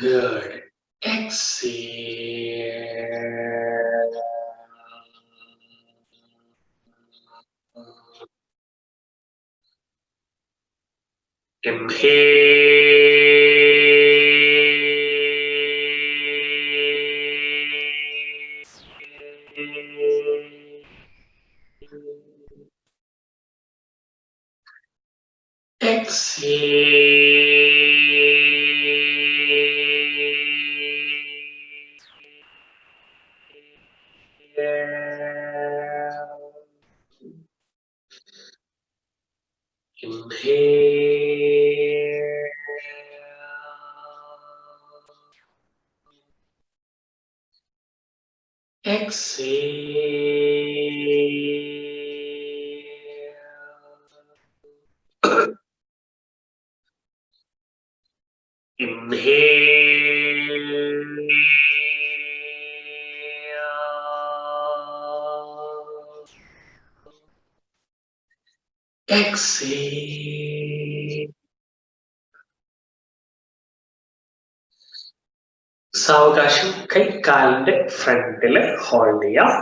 Good. Exhale. Exhale. സാവകാശം കൈ കാലിന്റെ ഫ്രണ്ടില് ഹോൾഡ് ചെയ്യാം.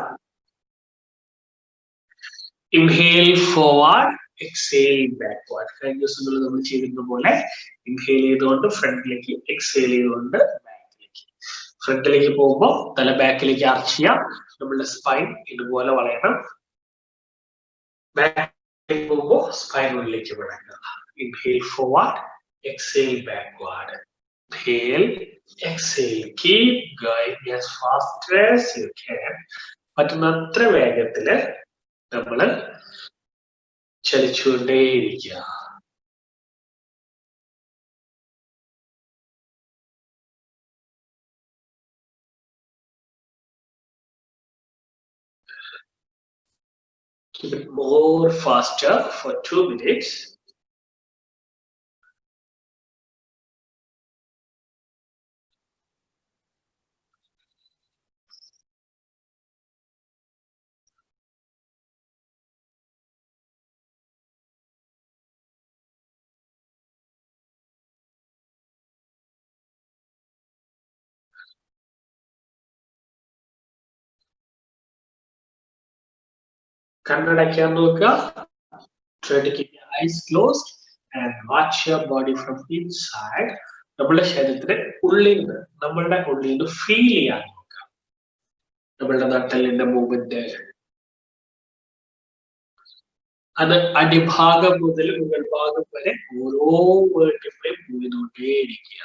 Inhale forward, exhale backward. കഴിഞ്ഞ ദിവസങ്ങളിൽ നമ്മൾ ചെയ്തിരുന്ന പോലെ ഇൻഹേൽ ചെയ്തുകൊണ്ട് ഫ്രണ്ടിലേക്ക്, എക്സേൽ ചെയ്തുകൊണ്ട് ബാക്കിലേക്ക്. ഫ്രണ്ടിലേക്ക് പോകുമ്പോൾ തല ബാക്കിലേക്ക് ആർച്ച് ചെയ്യാം. നമ്മളുടെ സ്പൈൻ ഇതുപോലെ വളയണം. ബാക്കിലേക്ക് പോകുമ്പോൾ സ്പൈൻ ഉള്ളിലേക്ക് വിളക്കുക. Inhale forward, exhale backward. Inhale, exhale. Keep going as fast as you can. പറ്റുന്നത്ര വേഗത്തില് നമ്മള് ചലിച്ചുകൊണ്ടേയിരിക്കുക. Keep it more faster for 2 minutes. കണ്ണടയ്ക്കാൻ നോക്കുക. Try to keep your eyes closed and watch your body from inside. നമ്മളുടെ ശരീരത്തിന് ഉള്ളിൽ നിന്ന്, നമ്മളുടെ ഉള്ളിൽ നിന്ന് ഫീൽ ചെയ്യാൻ നോക്കുക. നമ്മളുടെ നട്ടലിന്റെ മൂവ്മെന്റ്, അത് അടിഭാഗം മുതൽ മുകൾ ഭാഗം വരെ ഓരോ വേർട്ടിബ്രയും മൂവ് ചെയ്തുകൊണ്ടേയിരിക്കുക.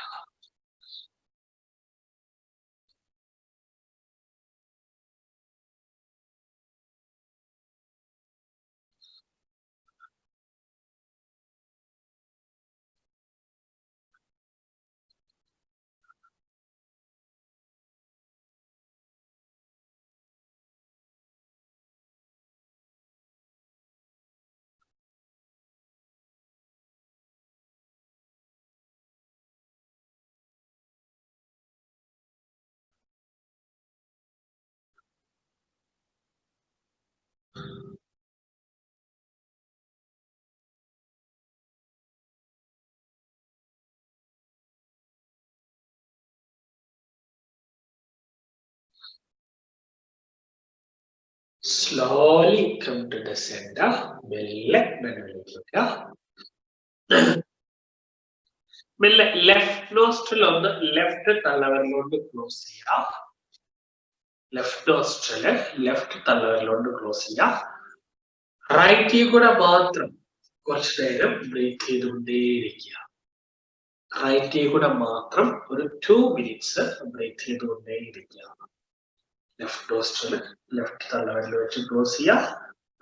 Slowly come to the center. മെല്ലെ മെല്ലിലേക്ക് വെക്കുക. മെല്ലെ ലെഫ്റ്റ് നോസ്ട്രിൽ ഒന്ന് ലെഫ്റ്റ് തള്ളവിരലോണ്ട് ക്ലോസ് ചെയ്യാം. ലെഫ്റ്റ് നോസ്ട്രില് ലെഫ്റ്റ് തള്ളവിരലോണ്ട് ക്ലോസ് ചെയ്യാം. റൈറ്റിൽ കൂടെ മാത്രം കുറച്ചു നേരം ബ്രീത്ത് ചെയ്തുകൊണ്ടേയിരിക്കുക. റൈറ്റിൽ കൂടെ മാത്രം ഒരു 2 minutes breath ചെയ്തുകൊണ്ടേയിരിക്കുക. Left nostril left തള്ളവിരൽ വെച്ച് ക്ലോസ് ചെയ്യാം.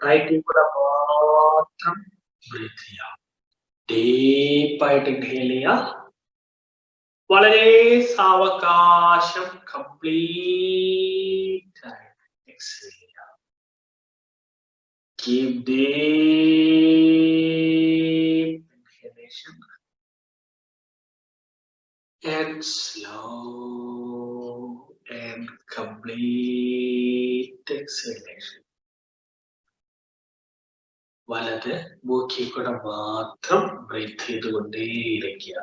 റൈറ്റിൽ കൂടെ മാത്രം ബ്രീത്ത് ചെയ്യാം. ഡീപ്പായിട്ട് ഇൻഹേൽ ചെയ്യുക. വളരെ സാവകാശം കംപ്ലീറ്റ് ആയിട്ട് എക്സേൽ ചെയ്യുക. Keep deep inhalation and slow and complete exhalation. വലത് മൂക്കിൽ കൂടെ മാത്രം breath ചെയ്തുകൊണ്ടേയിരിക്കുക.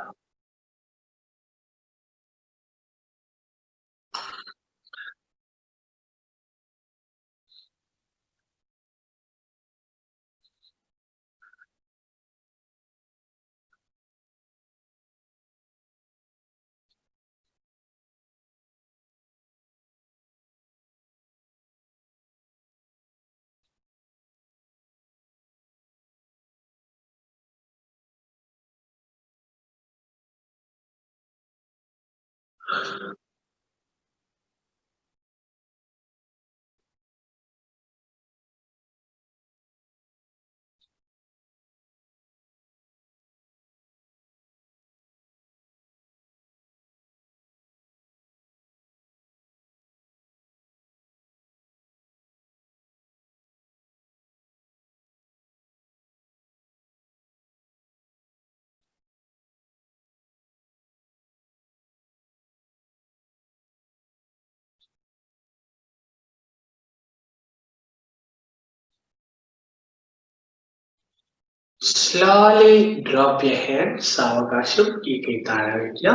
Slowly drop your hand. സാവകാശം ഈ കൈ താഴെ വയ്ക്കുക.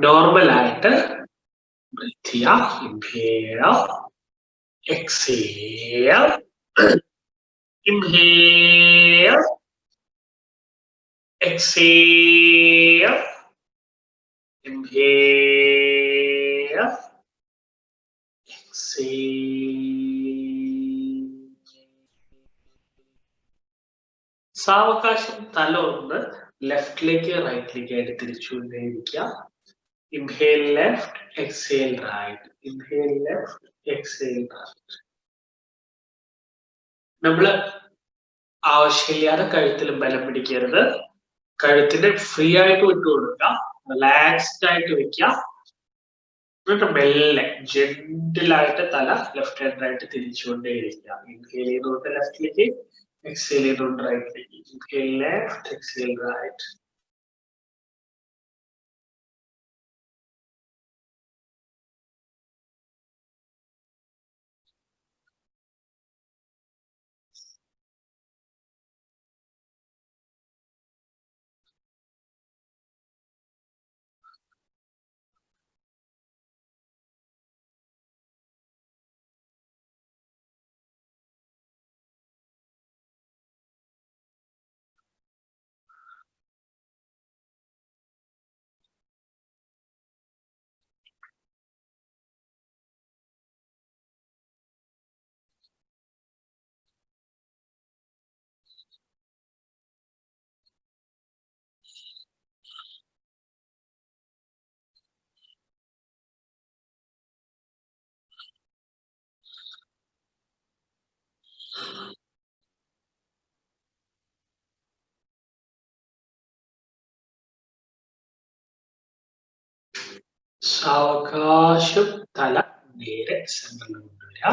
നോർമൽ ആയിട്ട് ബ്രീത്ത് ചെയ്യുക. Inhale, exhale, inhale, exhale, inhale, exhale. സാവകാശം തല ഒന്ന് ലെഫ്റ്റിലേക്ക് റൈറ്റിലേക്ക് ആയിട്ട് തിരിച്ചുകൊണ്ടേയിരിക്കുക. Inhale left, exhale right, inhale left, exhale right. നമ്മള് ആവശ്യമില്ലാതെ കഴുത്തിൽ ബലം പിടിക്കരുത്. കഴുത്തിന് ഫ്രീ ആയിട്ട് വിട്ടു കൊടുക്കുക, റിലാക്സ്ഡ് ആയിട്ട് വെക്കുക. എന്നിട്ട് മെല്ലെ ജെന്റിലായിട്ട് തല ലെഫ്റ്റ് ഹാൻഡ് ആയിട്ട് തിരിച്ചുകൊണ്ടേയിരിക്കുക. ഇൻഹേൽ ചെയ്തുകൊണ്ട് ലെഫ്റ്റിലേക്ക്, എക്സേൽ ചെയ്തുകൊണ്ട് റൈറ്റിലേക്ക്. Inhale left, exhale right. സാവകാശം തല നേരെ സെന്ററിൽ കൊണ്ടുവരിക.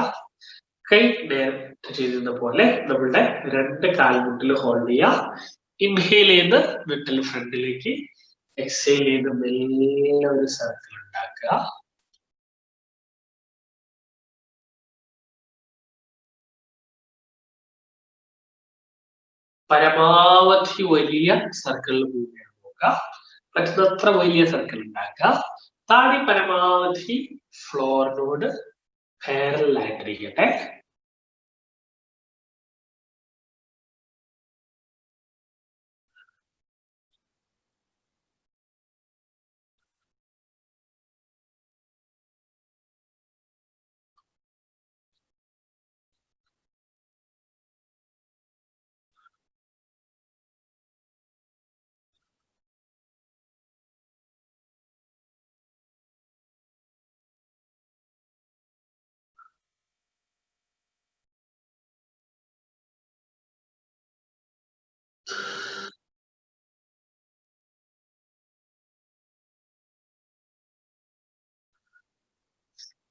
കൈ നേരത്തെ ചെയ്തിരുന്ന പോലെ നമ്മളുടെ രണ്ട് കാൽമുട്ടിൽ ഹോൾഡ് ചെയ്യുക. ഇൻഹേൽ ചെയ്ത് വിട്ടൽ ഫ്രണ്ടിലേക്ക്, എക്സേൽ ചെയ്ത് മെല്ലെ ഒരു സർക്കിൾ ഉണ്ടാക്കുക. പരമാവധി വലിയ സർക്കിളിൽ മൂവ് ചെയ്യാൻ നോക്കുക. പറ്റുന്നത്ര വലിയ സർക്കിൾ ഉണ്ടാക്കുക. താടി പരമാവധി ഫ്ലോറിനോട് പാരലൽ ആയിട്ടിരിക്കട്ടെ.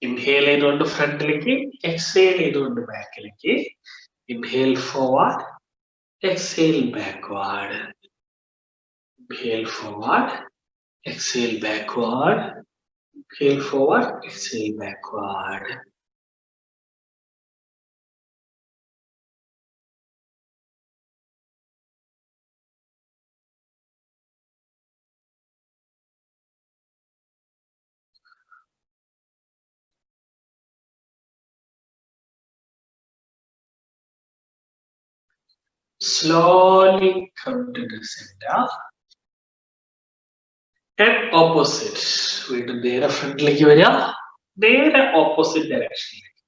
ഇൻഹേൽ ചെയ്തുകൊണ്ട് ഫ്രണ്ടിലേക്ക്, എക്സേൽ ചെയ്തുകൊണ്ട് ബാക്കിലേക്ക്. Inhale forward, exhale backward. Inhale forward, exhale backward, inhale forward, exhale backward. Slowly come to the center. And opposite. വീണ്ടും നേരെ ഫ്രണ്ടിലേക്ക് വരിക. നേരെ ഓപ്പോസിറ്റ് ഡയറക്ഷനിലേക്ക്.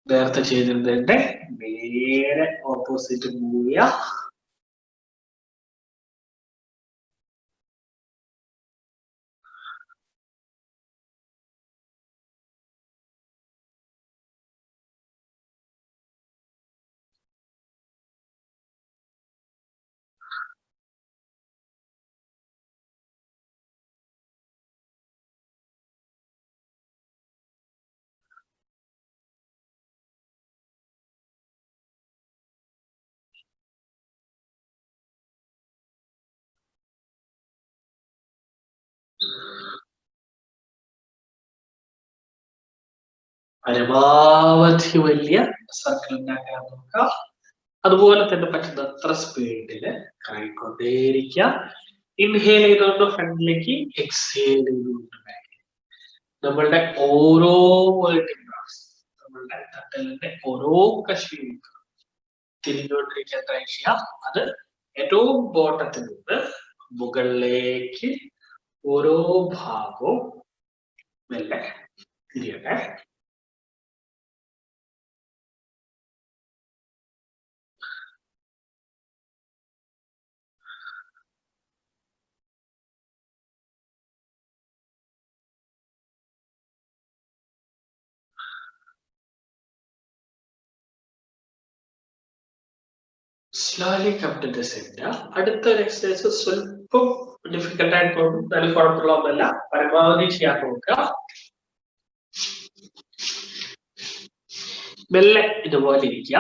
നേരത്തെ ചെയ്തിരുന്നതിന്റെ നേരെ ഓപ്പോസിറ്റ് മൂവ് ചെയ്യുക. പരമാവധി വലിയ സർക്കിൾ ഉണ്ടാക്കാൻ നോക്കാം. അതുപോലെ തന്നെ പറ്റുന്നത്ര സ്പീഡില് കറങ്ങിക്കൊണ്ടേയിരിക്കുക. ഇൻഹേൽ ചെയ്തുകൊണ്ട് ഫ്രണ്ടിലേക്ക്, എക്സേൽ ചെയ്തുകൊണ്ട് ബാക്ക്. നമ്മളുടെ ഓരോ വേർട്ടിബ്രാസ്, നമ്മളുടെ തട്ടലിന്റെ ഓരോ കശിയും തിരിഞ്ഞുകൊണ്ടിരിക്കാൻ ട്രൈ ചെയ്യാം. അത് ഏറ്റവും ബോട്ടത്തിൽ നിന്ന് മുകളിലേക്ക് ഓരോ ഭാഗവും മെല്ലെ തിരിയട്ടെ. Slowly come to the centre. അടുത്തൊരു എക്സസൈസ് സ്വല്പം ഡിഫിക്കൽട്ട് ആയിട്ട് തോന്നും, എന്നാലും കുഴപ്പമുള്ള ഒന്നല്ല. പരമാവധി ചെയ്യാൻ നോക്കുക. മെല്ലെ ഇതുപോലെ ഇരിക്കുക.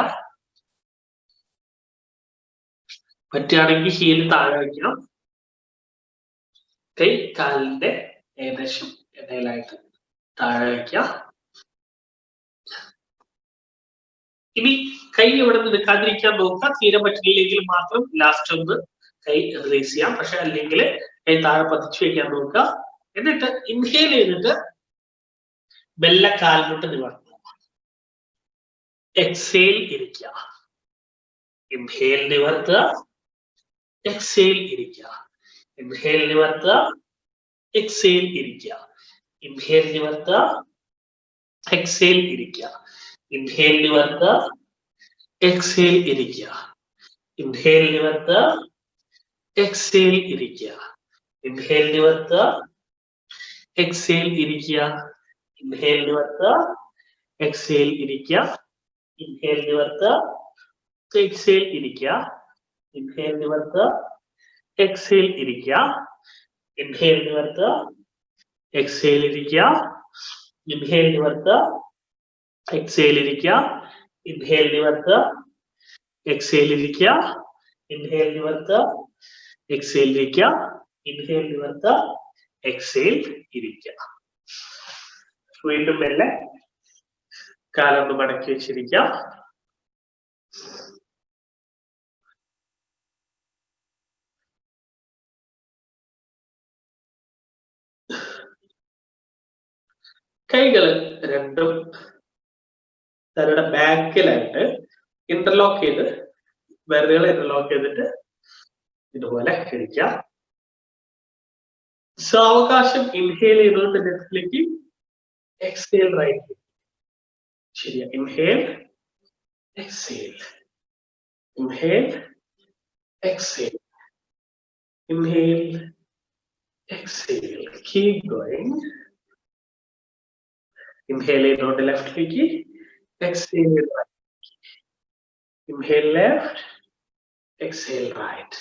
പറ്റുകയാണെങ്കിൽ ഹീൽ താഴെ വയ്ക്കണം. കൈ കാലിന്റെ ഏകദേശം ഇടയിലായിട്ട് താഴെ വയ്ക്കുക. ഇനി കൈ ഇവിടെ നിന്ന് എടുക്കാതിരിക്കാൻ നോക്കുക. തീരെ പറ്റില്ലെങ്കിൽ മാത്രം ലാസ്റ്റ് ഒന്ന് കൈ റിലീസ് ചെയ്യാം. പക്ഷെ അല്ലെങ്കിൽ കൈ താഴെ പതിച്ചു വെക്കാൻ നോക്കുക. എന്നിട്ട് ഇൻഹേൽ ചെയ്തിട്ട് മെല്ലെ കാലിലോട്ട് നിവർത്തുക. എക്സേൽ ഇരിക്കുക. ഇൻഹേൽ നിവർത്തുക, എക്സേൽ ഇരിക്കുക. ഇൻഹേൽ നിവർത്തുക, എക്സേൽ ഇരിക്കുക. ഇൻഹേൽ നിവർത്തുക, എക്സേൽ ഇരിക്കുക. ഇൻഹേൽ നിവർത്തുക, എക്സേൽ ഇരിക്കുക. ഇൻഹേൽ നിവർത്തുക, എക്സേൽ ഇരിക്കുക. ഇൻഹേൽ നിവർത്തുക, എക്സേൽ ഇരിക്കുക. ഇൻഹേൽ നിവർത്തുക, എക്സേൽ ഇരിക്കുക. ഇൻഹേൽ നിവർത്തുക, എക്സേൽ ഇരിക്കുക. ഇൻഹേൽ നിവർത്തുക, എക്സേൽ ഇരിക്കുക. ഇൻഹേൽ നിവർത്തുക, എക്സേൽ ഇരിക്കുക. ഇൻഹേൽ നിവർത്തുക, എക്സേൽ ഇരിക്കുക. ഇൻഹേൽ നിവർത്തുക, എക്സേൽ ഇരിക്കുക. ഇൻഹേൽ നിവർത്തുക, എക്സേൽ ഇരിക്കുക. ഇൻഹേൽ നിവർത്തുക, എക്സേൽ ഇരിക്കുക. വീണ്ടും മെല്ലെ കാലൊന്ന് മടക്കി വെച്ചിരിക്കുക. കൈകൾ രണ്ടും തലയുടെ ബാക്കിലായിട്ട് ഇന്റർലോക്ക് ചെയ്ത്, വിരലുകൾ ഇന്റർലോക്ക് ചെയ്തിട്ട് ഇതുപോലെ ഇരിക്കുക. സാവകാശം ഇൻഹേൽ ചെയ്തുകൊണ്ട് ലെഫ്റ്റിലേക്ക്, എക്സേൽ റൈറ്റ്. ശരിയാ. Inhale, exhale. Inhale, exhale. Inhale, exhale. Keep going. Inhale ചെയ്തുകൊണ്ട് ലെഫ്റ്റിലേക്ക്, exhale right. Inhale left, exhale right.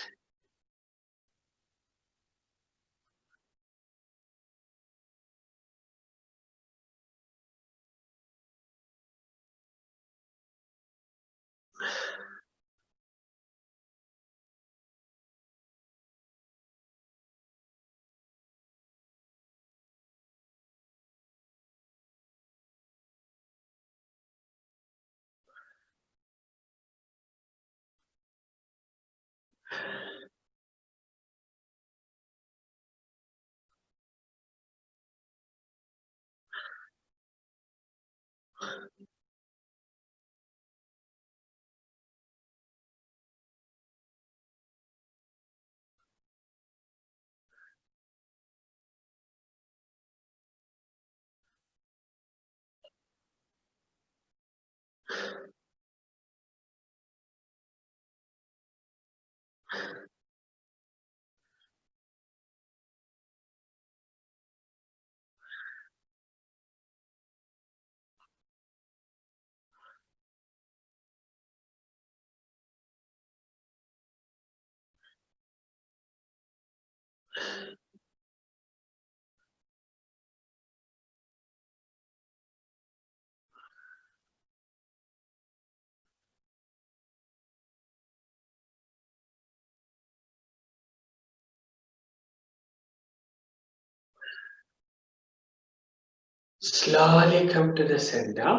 Slowly come to the center.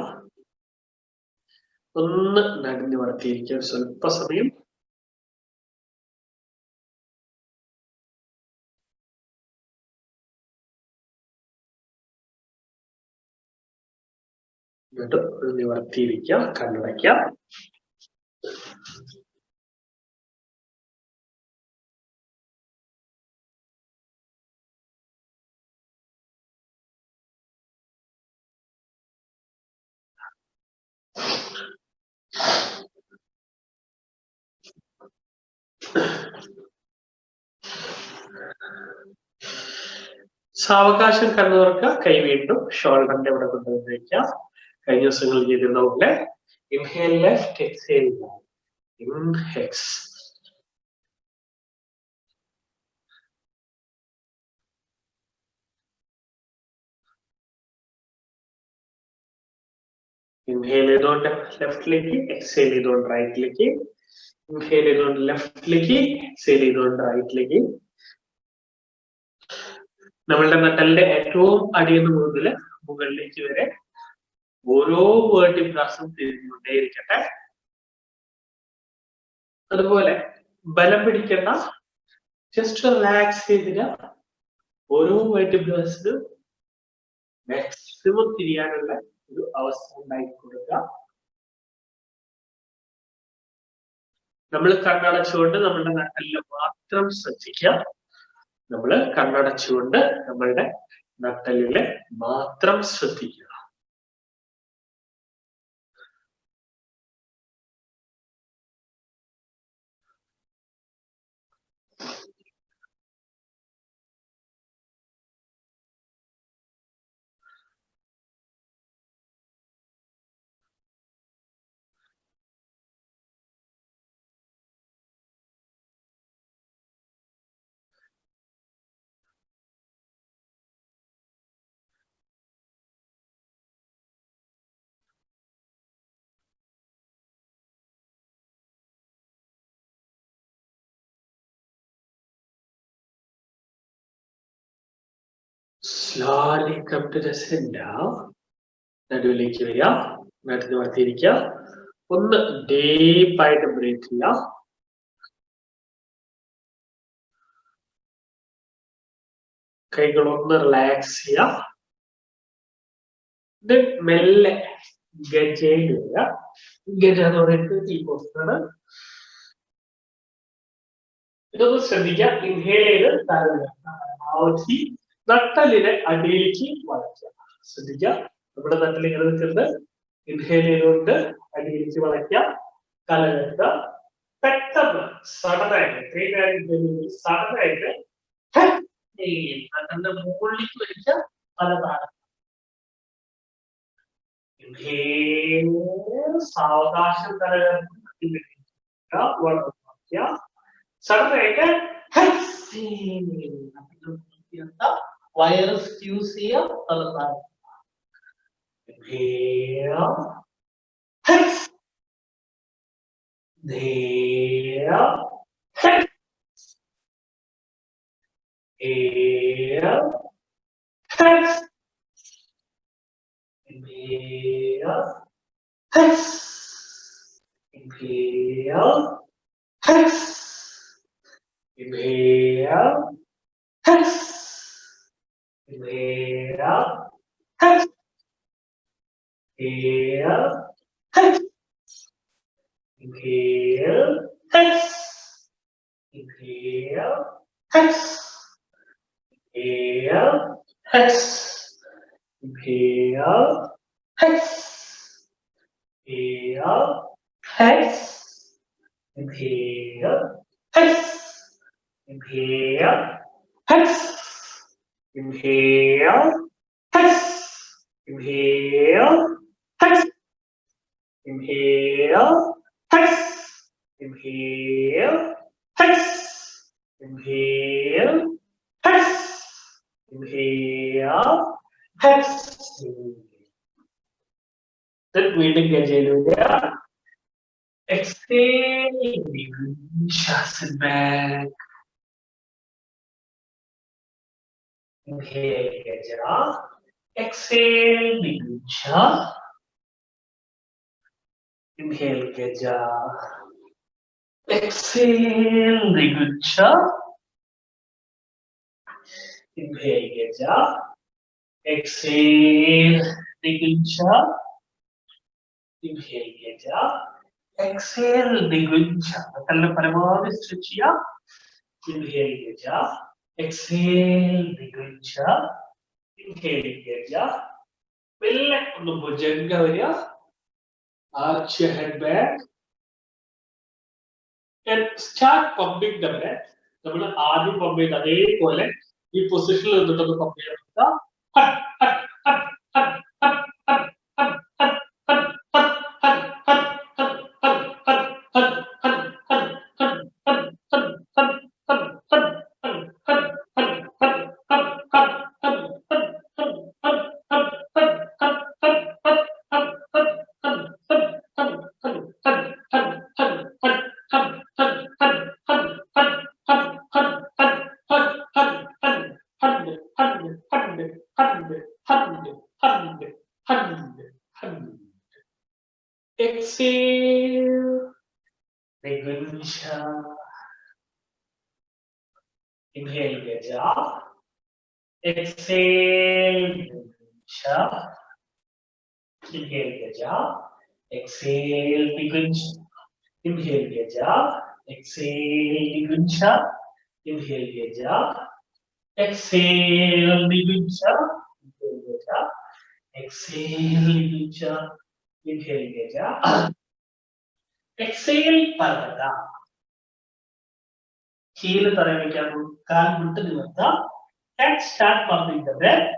ഒന്ന് നടന്നു വർത്തിയിരിക്കുക സ്വല്പ സമയം. എന്നിട്ട് നിവർത്തിയിരിക്കുക, കണ്ണടയ്ക്കാം. സാവകാശം കണ്ണു തുറക്കുക, കൈ വീണ്ടും ഷോൾഡറിന്റെ ഇവിടെ കൊണ്ടുവന്നേക്കുക. കഴിഞ്ഞ ദിവസങ്ങൾ ചെയ്തിരുന്ന പോലെ ഇൻഹേൽ ലെഫ്റ്റ്, എക്സേൽ ഇൻഹെക്സ്. ഇൻഹേൽ ചെയ്തുകൊണ്ട് ലെഫ്റ്റിലേക്ക്, എക്സേൽ ചെയ്തുകൊണ്ട് റൈറ്റിലേക്ക്. ഇൻഹേൽ ചെയ്തുകൊണ്ട് ലെഫ്റ്റിലേക്ക്, എക്സേൽ ചെയ്തുകൊണ്ട് റൈറ്റിലേക്ക്. നമ്മളുടെ നട്ടലിന്റെ ഏറ്റവും അടിയുന്ന മുതൽ മുകളിലേക്ക് വരെ ഓരോ വേർട്ടിബ്രാസും തിരിഞ്ഞുകൊണ്ടേയിരിക്കട്ടെ. അതുപോലെ ബലം പിടിക്കേണ്ട, ജസ്റ്റ് റിലാക്സ് ചെയ്തിട്ട് ഓരോ വേർട്ടിബ്രാസിനും മാക്സിമം തിരിയാനുള്ള ഒരു അവസ്ഥ ഉണ്ടാക്കി കൊടുക്കുക. നമ്മൾ കണ്ണടച്ചുകൊണ്ട് നമ്മളുടെ നട്ടലിൽ മാത്രം ശ്രദ്ധിക്കുക. നമ്മള് കണ്ണടച്ചുകൊണ്ട് നമ്മളുടെ നട്ടലില് മാത്രം ശ്രദ്ധിക്കുക. Slowly come to the center. നടുവിലേക്ക് വരിക, നടുന്ന് വർത്തിയിരിക്കുക. ഒന്ന് ഡീപ്പായിട്ട് ബ്രീത്ത് ചെയ്യുക. കൈകളൊന്ന് റിലാക്സ് ചെയ്യുക. മെല്ലെ ഗജയിൽ വരിക. ഗജ എന്ന് പറയുന്നത് ഈ പോസ്റ്റാണ്. ഇതൊന്ന് ശ്രദ്ധിക്കുക. ഇൻഹേൽ ചെയ്ത് പരമാവധി നട്ടലിനെ അടിയിലേക്ക് വളയ്ക്കുക. ശ്രദ്ധിക്കുക, നമ്മുടെ നട്ടൽ ഇങ്ങനെ നിൽക്കുന്നത്. ഇൻഹേൽ ചെയ്തുകൊണ്ട് അടിയിലേക്ക് വളയ്ക്കുക, കലകെട്ടുക. പെട്ടെന്ന് സഡനായിട്ട് സഡനായിട്ട് നട്ടലിന്റെ മുകളിലേക്ക് വലിക്കുക. പലതാണ് സാവകാശം കലകെട്ടുക, വളർത്തുക. സഡനായിട്ട് വൈറസ് യൂസ് ചെയ്യുക. പലതാണ് വീണ്ടും ഗജയിൽ വരിക. ശ്വാസം back. Inhale, Gaja. exhale Nigucha, inhale Geja, exhale Nigucha, inhale Geja, exhale Nigucha, inhale Geja, exhale Nigucha. Kalla paramavi stretch kiya. Inhale Geja, exhale Nigucha, inhale Geja. Melle onnu bhujanga variya. Arch your head back and start pumping the breath. നമ്മൾ ആദ്യം pump ചെയ്ത് അതേപോലെ ഈ പൊസിഷനിൽ നിന്നിട്ടൊന്ന് pump ചെയ്യാൻ exhale, Nigucha. Inhale, Geja. Exhale, Nigucha. Inhale, Geja. Exhale, Nigucha. Inhale, Geja. Exhale, Nigucha. Inhale, Geja. Exhale, Nigucha. Inhale, Geja. Exhale, Nigucha. Inhale, Geja. Exhale, Parvata. Heel tarah vekkamu, kaal vittu nivartha, and start pumping the breath.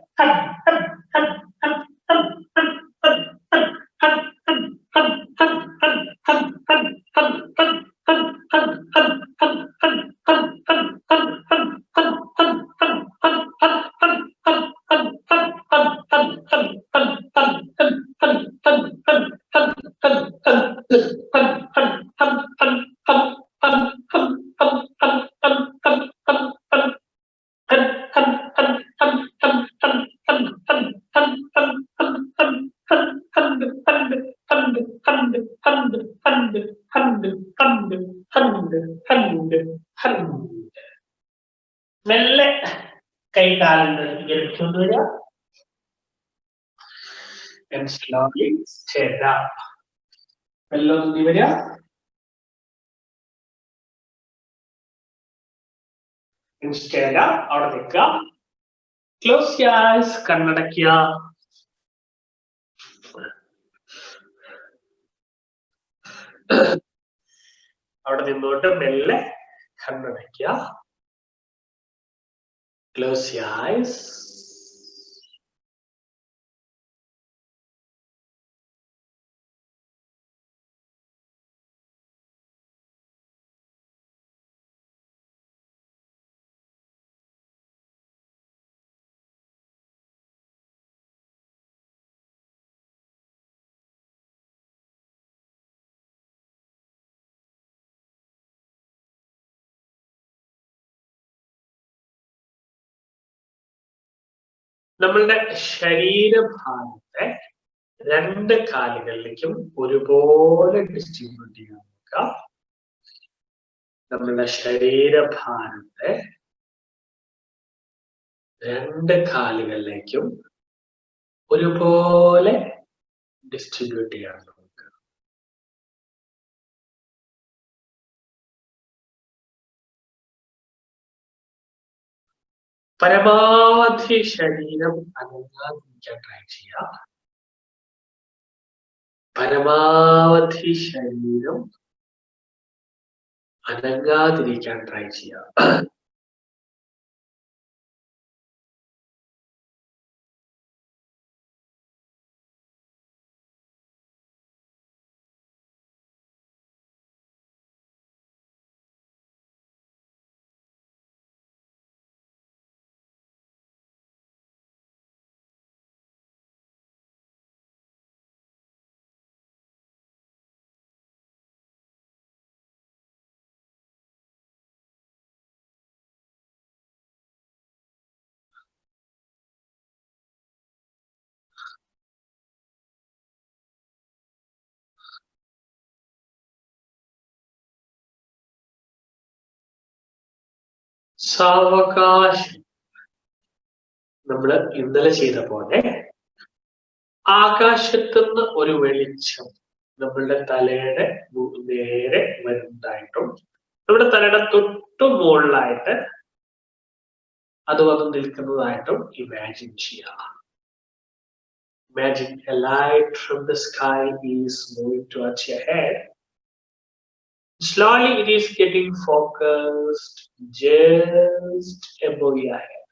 മെല്ലെ കൈ കാലിന്റെ എടുത്തുകൊണ്ട് വരിക. And slowly stand up. മെല്ലെ ഒന്നി വരിക. And stand up. അവിടെ നിൽക്കുക. Close your eyes. കണ്ണടയ്ക്കുക. അവിടെ നിന്നോട്ട് മെല്ലെ കണ്ണടയ്ക്കുക. Close your eyes. നമ്മളുടെ ശരീരഭാഗത്തെ രണ്ട് കാലുകളിലേക്കും ഒരുപോലെ ഡിസ്ട്രിബ്യൂട്ട് ചെയ്യാൻ നോക്കുക. നമ്മളുടെ ശരീരഭാരത്തെ രണ്ട് കാലുകളിലേക്കും ഒരുപോലെ ഡിസ്ട്രിബ്യൂട്ട് ചെയ്യാൻ നോക്കുക. പരമാവധി ശരീരം അനങ്ങാതിരിക്കാൻ ട്രൈ ചെയ്യുക. പരമാവധി ശരീരം അനങ്ങാതിരിക്കാൻ ട്രൈ ചെയ്യുക. സാവകാശം നമ്മൾ ഇന്നലെ ചെയ്ത പോലെ ആകാശത്തുനിന്ന് ഒരു വെളിച്ചം നമ്മളുടെ തലയുടെ നേരെ വരുന്നതായിട്ടും നമ്മുടെ തലയുടെ തൊട്ടു മുകളിലായിട്ട് അത് വന്ന് നിൽക്കുന്നതായിട്ടും ഇമാജിൻ ചെയ്യാം. Imagine a light from the sky is moving towards your head. Slowly it is getting focused just above your head.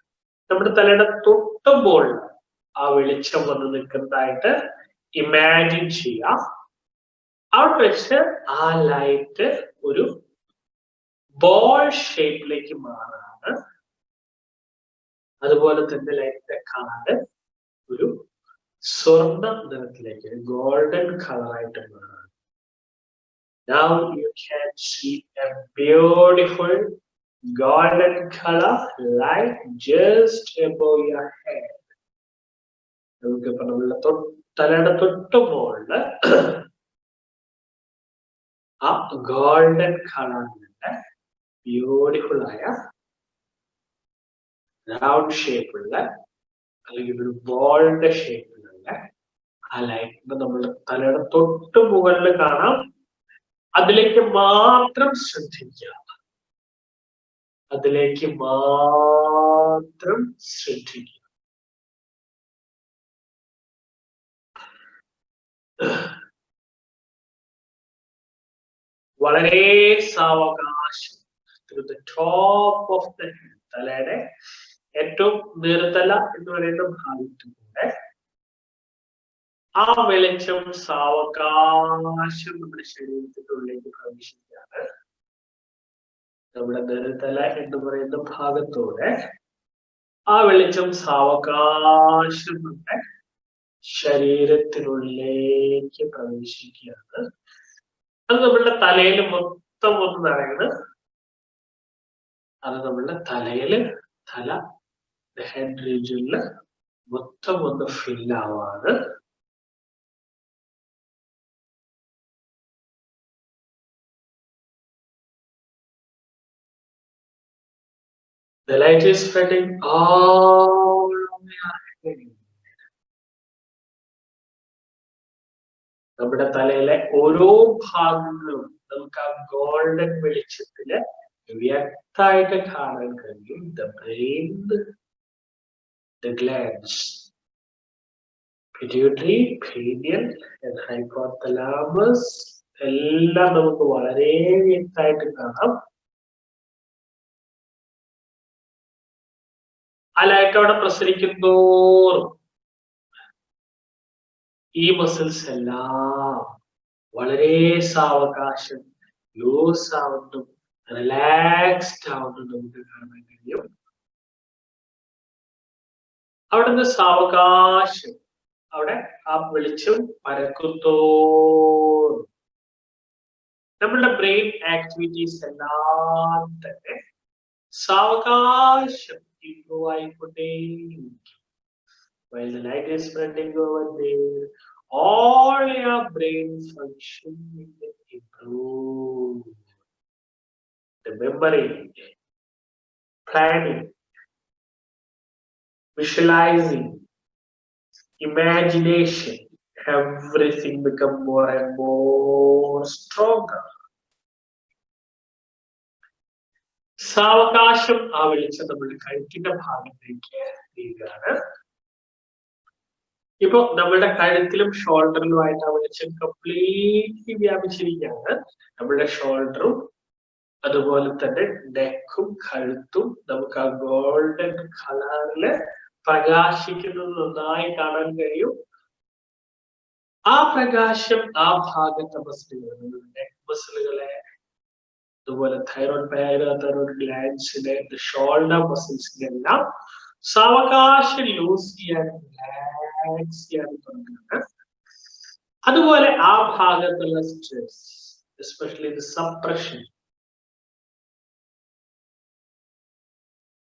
നമ്മുടെ തലയുടെ തൊട്ടു മുകളിൽ ആ വെളിച്ചം വന്ന് നിൽക്കുന്നതായിട്ട് ഇമാജിൻ ചെയ്യാം. അവിടെ വെച്ച് ആ ലൈറ്റ് ഒരു ബോൾ ഷേപ്പിലേക്ക് മാറാണ്. അതുപോലെ തന്നെ ലൈറ്റിന്റെ കളറ് ഒരു സ്വർണ്ണ നിറത്തിലേക്ക്, ഒരു ഗോൾഡൻ കളറായിട്ട് മാറാണ്. Now you can see a beautiful golden color light just above your head. നമുക്ക് ഇപ്പൊ നമ്മളുടെ തലയുടെ തൊട്ട് മുകളില് ആ ഗോൾഡൻ കളറിന്റെ ബ്യൂട്ടിഫുൾ ആയ റൗണ്ട് ഷേപ്പുള്ള അല്ലെങ്കിൽ ഒരു ബോളിന്റെ ഷേപ്പിലുള്ള ആ ലൈറ്റ് നമ്മുടെ തലയുടെ തൊട്ട് മുകളിൽ കാണാം. അതിലേക്ക് മാത്രം ശ്രദ്ധിക്കുക, അതിലേക്ക് മാത്രം ശ്രദ്ധിക്കുക. വളരെ സാവകാശം through the top of the head, തലയുടെ ഏറ്റവും നീർത്തല എന്ന് പറയുന്ന ഭാഗത്തുകൂടെ ആ വെളിച്ചം സാവകാശം നമ്മുടെ ശരീരത്തിനുള്ളിലേക്ക് പ്രവേശിക്കുകയാണ്. നമ്മുടെ നീർത്തല എന്ന് പറയുന്ന ഭാഗത്തൂടെ ആ വെളിച്ചം സാവകാശം നമ്മുടെ ശരീരത്തിനുള്ളിലേക്ക് പ്രവേശിക്കുകയാണ്. അത് നമ്മളുടെ തലയിൽ മൊത്തം ഒന്ന് നിറയുന്നത്. അത് നമ്മളുടെ തല ഹെഡ് റീജിയനില് മൊത്തം ഒന്ന് ഫില്ലാവാണ്. The light is spreading all over your head. നമ്മുടെ തലയിലെ ഓരോ ഭാഗങ്ങളും നമുക്ക് ആ ഗോൾഡൻ വെളിച്ചത്തില് വ്യക്തമായിട്ട് കാണാൻ കഴിയും. The brain, the glands, pituitary, pineal and hypothalamus എല്ലാം നമുക്ക് വളരെ വ്യക്തമായിട്ട് കാണാം. ആ ലൈറ്റ് അവിടെ പ്രസരിക്കുന്തോറും ഈ മസിൽസ് എല്ലാം വളരെ സാവകാശം ലൂസ് ആവുന്നു, റിലാക്സ്ഡ് ആവുന്നു നമുക്ക് കാണാൻ കഴിയും. അവിടുന്ന് സാവകാശം അവിടെ ആ വെളിച്ചം പരക്കുന്തോറും നമ്മളുടെ ബ്രെയിൻ ആക്ടിവിറ്റീസ് എല്ലാം തന്നെ സാവകാശം improve ആയിക്കൊണ്ടേയിരിക്കും. While the light is spreading over there, all your brain function will improve. The memory, planning, visualizing, imagination, everything become more and more stronger. സാവകാശം ആ വെളിച്ചം നമ്മുടെ കഴുത്തിന്റെ ഭാഗത്തേക്ക് നീങ്ങാണ്. ഇപ്പൊ നമ്മളുടെ കഴുത്തിലും ഷോൾഡറിലുമായിട്ട് ആ വെളിച്ചം കംപ്ലീറ്റ്ലി വ്യാപിച്ചിരിക്കുകയാണ്. നമ്മളുടെ ഷോൾഡറും അതുപോലെ തന്നെ നെക്കും കഴുത്തും നമുക്ക് ആ ഗോൾഡൻ കളറില് പ്രകാശിക്കുന്നത് നന്നായി കാണാൻ കഴിയും. ആ പ്രകാശം ആ ഭാഗത്തെ മസിലുകൾ, നെക്ക് മസിലുകളെ, അതുപോലെ തൈറോയ്ഡ് പാരാതൈറോയ്ഡ് ഗ്ലാൻഡ്സിനെ, ഷോൾഡർ മസിൽസിനെ എല്ലാം സാവകാശം ലൂസ് ചെയ്യാൻ, റിലാക്സ് ചെയ്യാൻ തുടങ്ങുന്നത്. അതുപോലെ ആ ഭാഗത്തുള്ള സ്ട്രെസ്, എസ്പെഷ്യലി ദ സപ്രഷൻ,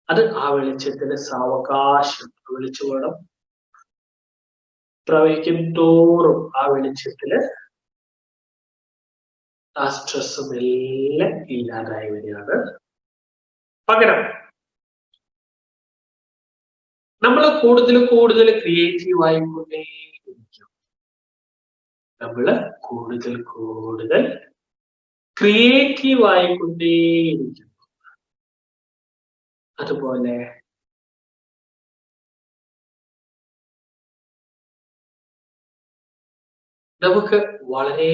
അത് ആ വെളിച്ചത്തിന് സാവകാശം വെളിച്ചം പ്രവഹിക്കും തോറും ആ വെളിച്ചത്തില് ആ സ്ട്രെസ്സും എല്ലാം ഇല്ലാതായി വരികയാണ്. പകരം നമ്മൾ കൂടുതൽ കൂടുതൽ ക്രിയേറ്റീവ് ആയിക്കൊണ്ടേയിരിക്കും. നമ്മള് കൂടുതൽ കൂടുതൽ ക്രിയേറ്റീവ് ആയിക്കൊണ്ടേയിരിക്കും. അതുപോലെ നമുക്ക് വളരെ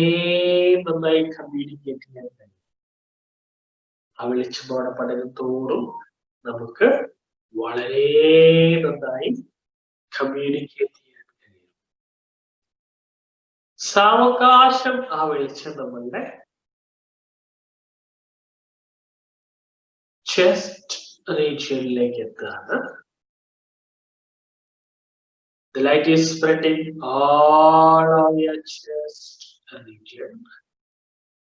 നന്നായി കമ്മ്യൂണിക്കേറ്റ് ചെയ്യാൻ കഴിയും. ആ വെളിച്ചമോടെ പഠനം തോറും നമുക്ക് വളരെ നന്നായി കമ്മ്യൂണിക്കേറ്റ് ചെയ്യാൻ കഴിയും. സാവകാശം ആ വെളിച്ചം നമ്മളുടെ ചെസ്റ്റ് റീജിയനിലേക്ക് എത്തുകയാണ്. The light is spreading all of your chest region,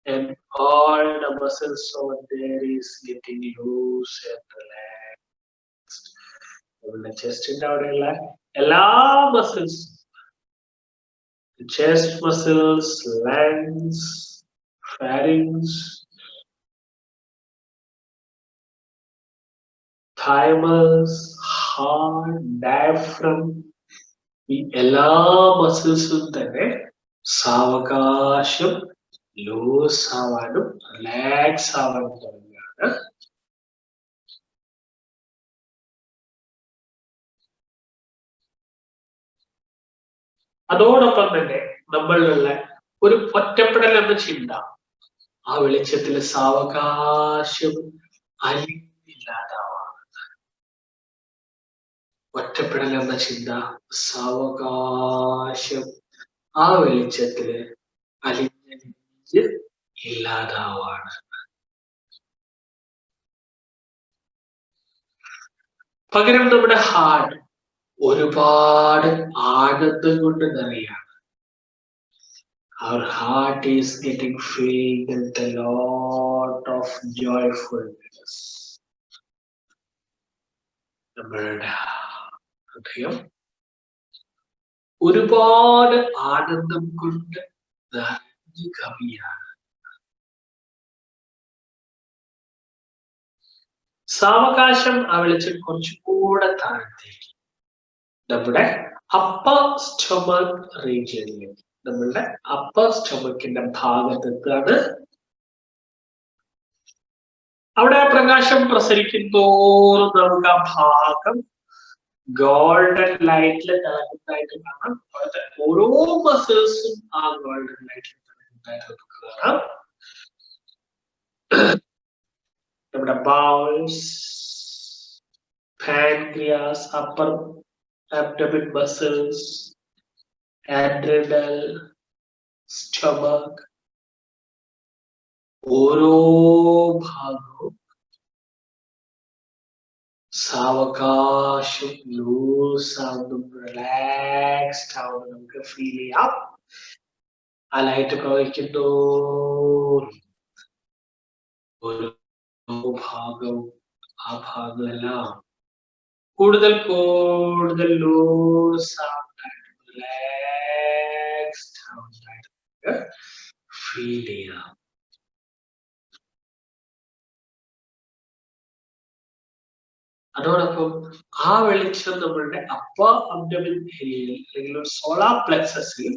and all the muscles over there is getting loose and relaxed. നമ്മുടെ ചെസ്റ്റിന്റെ അവിടെയുള്ള എല്ലാ മസിൽസും, chest muscles, lungs, pharynx, thymus, heart, diaphragm, ഈ എല്ലാ മസിൽസും തന്നെ സാവകാശം ലൂസ് ആവാനും റിലാക്സ് ആവാനും തുടങ്ങുകയാണ്. അതോടൊപ്പം തന്നെ നമ്മളിലുള്ള ഒരു ഒറ്റപ്പെടൽ എന്ന ചിന്ത ആ വെളിച്ചത്തിൽ സാവകാശം അലിഞ്ഞില്ലാതാവാണ്. ഒറ്റപ്പെടൽ എന്ന ചിന്ത സാവകാശം ആ വെളിച്ചത്തില് അലിഞ്ഞ് ഇല്ലാതാവാണ്. പകരം നമ്മുടെ ഹാർട്ട് ഒരുപാട് ആനന്ദം കൊണ്ട് നിറയാണ്. Our heart is getting filled with a lot of joyfulness. നമ്മളുടെ ഹൃദയം ഒരുപാട് ആനന്ദം കൊണ്ട് നിറഞ്ഞു കവിയാണ്. സാവകാശം ആ വെളിച്ചം കുറച്ചുകൂടെ താഴത്തേക്ക് നമ്മുടെ അപ്പർ സ്റ്റൊമക് റീജിയനിലേക്ക്, നമ്മളുടെ അപ്പർ സ്റ്റൊമക്കിന്റെ ഭാഗത്തെത്താണ്. അവിടെ പ്രകാശം പ്രസരിക്കുന്തോറും നമുക്ക് ആ ഭാഗം ഗോൾഡൻ ലൈറ്റിൽ തിളങ്ങുന്നതായിട്ട് കാണാം. അവിടുത്തെ ഓരോ മസിൽസും ആ ഗോൾഡൻ ലൈറ്റിൽ തിളങ്ങുന്നതായിട്ട് നമുക്ക് കാണാം. നമ്മുടെ bowls, pancreas, upper abdomen muscles, adrenal, stomach, ഓരോ ഭാഗവും സാവകാശം ലൂസ് ആവുന്നതും റിലാക്സ്ഡ് ആവുന്നതും നമുക്ക് ഫീൽ ചെയ്യാം. ആ ലൈറ്റ് പ്രവഹിക്കുന്നു. ഓരോ ഭാഗവും ആ ഭാഗമെല്ലാം കൂടുതൽ കൂടുതൽ ലൂസ് ആവുന്നതായിട്ട് റിലാക്സ്ഡ് ആവുന്നതായിട്ട് ഫീൽ ചെയ്യാം. അതോടൊപ്പം ആ വെളിച്ചം നമ്മളുടെ അപ്പർ അബ്ഡോമിൻ ഏരിയയിൽ അല്ലെങ്കിൽ ഒരു സോളാർ പ്ലെക്സസിൽ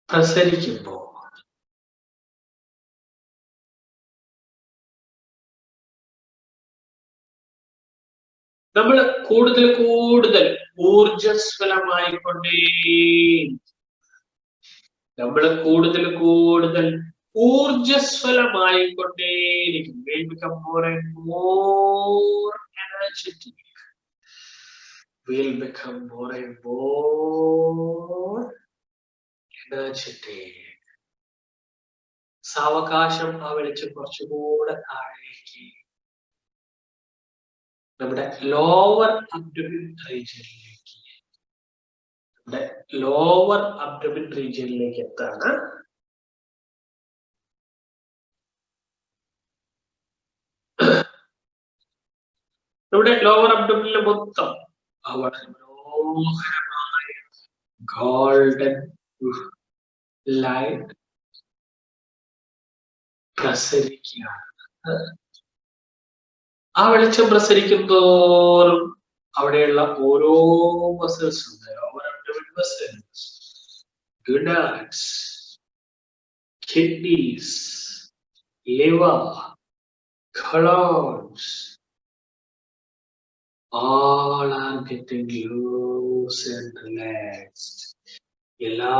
പ്രസരിക്കുമ്പോൾ നമ്മൾ കൂടുതൽ കൂടുതൽ ഊർജസ്വലമായിക്കൊണ്ടേ ഊർജസ്വലമായിക്കൊണ്ടേയിരിക്കും. We'll become more and more energetic. We'll become more and more energetic. സാവകാശം ആ വെളിച്ചം കുറച്ചുകൂടെ താഴേക്ക് നമ്മുടെ ലോവർ അബ്ഡോമിൻ റീജിയനിലേക്ക് എത്താണ്. നമ്മുടെ ലോവർ അബ്ഡോമിനിലെ മൊത്തം വളരെ മനോഹരമായ ഗോൾഡൻ ലൈറ്റ് പ്രസരിക്കുകയാണ്. ആ വെളിച്ചം പ്രസരിക്കുന്തോറും അവിടെയുള്ള ഓരോ മസിൽസ് ഉണ്ട്, ഗുഡാറ്റ്സ്, kidneys, liver, colons, all are getting loose and relaxed. എല്ലാ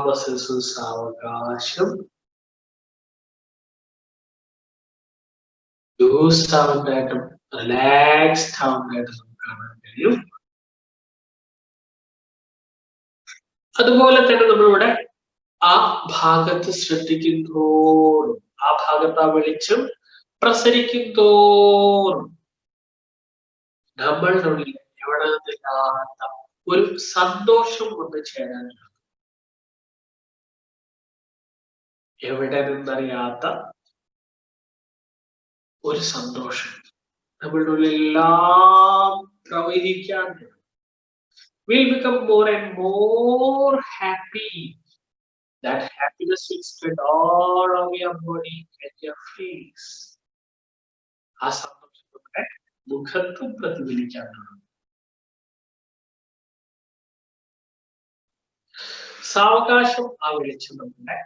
മസിൽസും സാവകാശം ലൂസ് ആവുന്നതായിട്ടും റിലാക്സ്ഡ് ആവുന്നതായിട്ടും നമുക്ക് കാണാൻ കഴിയും. അതുപോലെ തന്നെ നമ്മളിവിടെ ആ ഭാഗത്ത് ശ്രദ്ധിക്കുന്തോറും ആ ഭാഗത്ത് ആ വെളിച്ചം പ്രസരിക്കുന്തോറും നമ്മളുടെ ഉള്ളിൽ എവിടെ നിന്നില്ലാത്ത ഒരു സന്തോഷം വന്ന് ചേരാനുണ്ട്. എവിടെ നിന്നറിയാത്ത ഒരു സന്തോഷം നമ്മളുടെ ഉള്ളിലെല്ലാം പ്രവഹിക്കാൻ. We'll become more and more happy. That happiness will spread all over your body and your face. ആ സന്തോഷം നമ്മുടെ മുഖത്തും പ്രതിഫലിക്കാൻ തുടങ്ങും. സാവകാശം ആ വെളിച്ചം നമ്മുടെ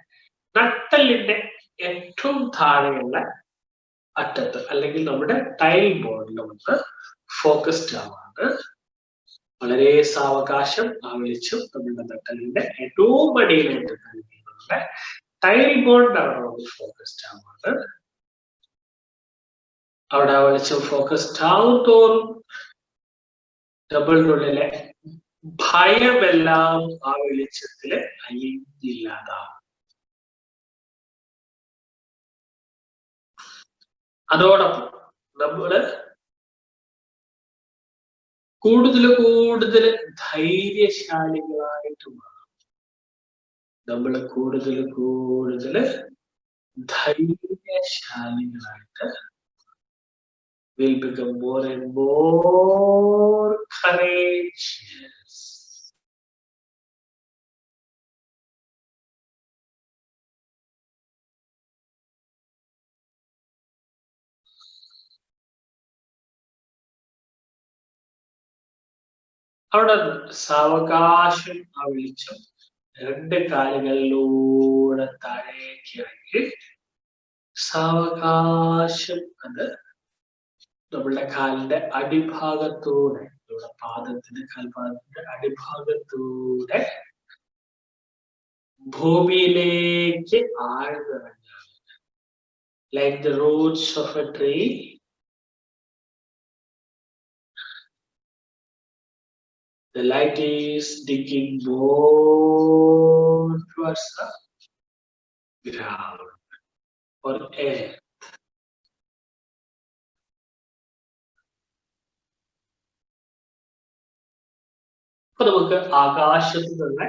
നട്ടെല്ലിന്റെ ഏറ്റവും താഴെയുള്ള അറ്റത്ത് അല്ലെങ്കിൽ നമ്മുടെ ടൈൽ ബോർഡിൽ വന്ന് ഫോക്കസ്ഡ് ആവാണ്. വളരെ സാവകാശം ആ വെളിച്ചം നമ്മുടെ നട്ടെല്ലിന്റെ ഏറ്റവും അടിയിലായിട്ട് നമ്മുടെ ടൈൽ ബോർഡിലാണ് വന്ന് ഫോക്കസ്ഡ് ആവാണ്. അവിടെ ആ വെളിച്ചം ഫോക്കസ്ഡ് ആവും തോറും നമ്മളുടെ ഉള്ളിലെ ഭയമെല്ലാം ആ വെളിച്ചത്തില് അലിഞ്ഞില്ലാതാവും. അതോടൊപ്പം നമ്മള് കൂടുതൽ കൂടുതൽ ധൈര്യശാലികളായിട്ട് മാറും. നമ്മള് കൂടുതൽ കൂടുതൽ ധൈര്യശാലികളായിട്ട് will become more and more courageous. അവിടെ സാവകാശം ആ വെളിച്ചം രണ്ട് കാലുകളിലൂടെ താഴേക്ക് ഇറങ്ങി സാവകാശം അത് നമ്മളുടെ കാലിന്റെ അടിഭാഗത്തൂടെ, നമ്മുടെ പാദത്തിന്റെ കാൽപാദത്തിന്റെ അടിഭാഗത്തൂടെ ഭൂമിയിലേക്ക് ആഴ്ന്നിറങ്ങാൻ. Like the roots of a tree, the light is digging more towards the ground or air. അപ്പൊ നമുക്ക് ആകാശത്ത് നിന്ന്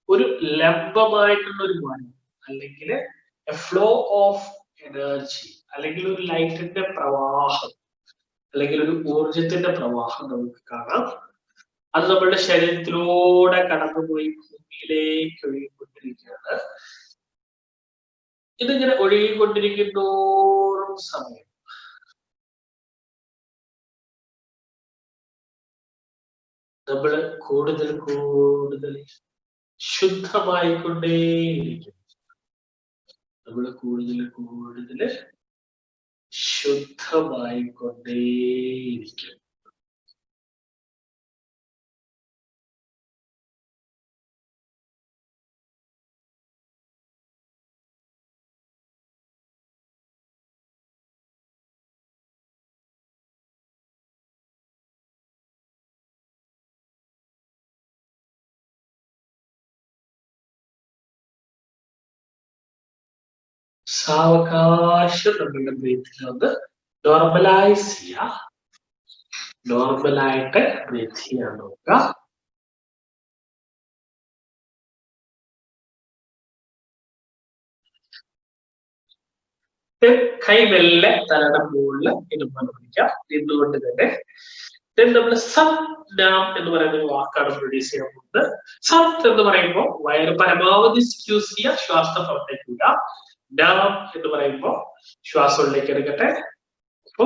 ഒരു ലംബമായിട്ടുള്ള ഒരു വഴി അല്ലെങ്കിൽ എ ഫ്ലോ ഓഫ് എനർജി അല്ലെങ്കിൽ ഒരു ലൈറ്റിന്റെ പ്രവാഹം അല്ലെങ്കിൽ ഒരു ഊർജത്തിന്റെ പ്രവാഹം നമുക്ക് കാണാം. അത് നമ്മളുടെ ശരീരത്തിലൂടെ കടന്നുപോയി ഭൂമിയിലേക്ക് ഒഴുകിക്കൊണ്ടിരിക്കുകയാണ്. ഇതിങ്ങനെ ഒഴുകിക്കൊണ്ടിരിക്കുന്നോറും സമയം നമ്മള് കൂടുതൽ കൂടുതൽ ശുദ്ധമായിക്കൊണ്ടേയിരിക്കും. നമ്മള് കൂടുതൽ കൂടുതൽ ശുദ്ധമായിക്കൊണ്ടേയിരിക്കും. സാവകാശം നമ്മളുടെ ബ്രീത്തിനെ ഒന്ന് നോർമലൈസ് ചെയ്യുക. നോർമലായിട്ട് ബ്രീത്ത് ചെയ്യാൻ നോക്കുക. കൈ മെല്ലെ തലയുടെ മുകളിൽ ഇടുമ്പോൾ പിടിക്കാം, നിന്നുകൊണ്ട് തന്നെ. നമ്മൾ സത് നാം എന്ന് പറയുന്ന ഒരു വാക്കാണ് പ്രൊഡ്യൂസ് ചെയ്യാൻ പോകുന്നത്. സത് എന്ന് പറയുമ്പോൾ വയറ് പരമാവധി സ്ക്യൂസ് ചെയ്യുക, ശ്വാസം പുറത്തേക്കുക. നാം എന്ന് പറയുമ്പോൾ ശ്വാസം ഉള്ളിലേക്ക് എടുക്കട്ടെ. അപ്പൊ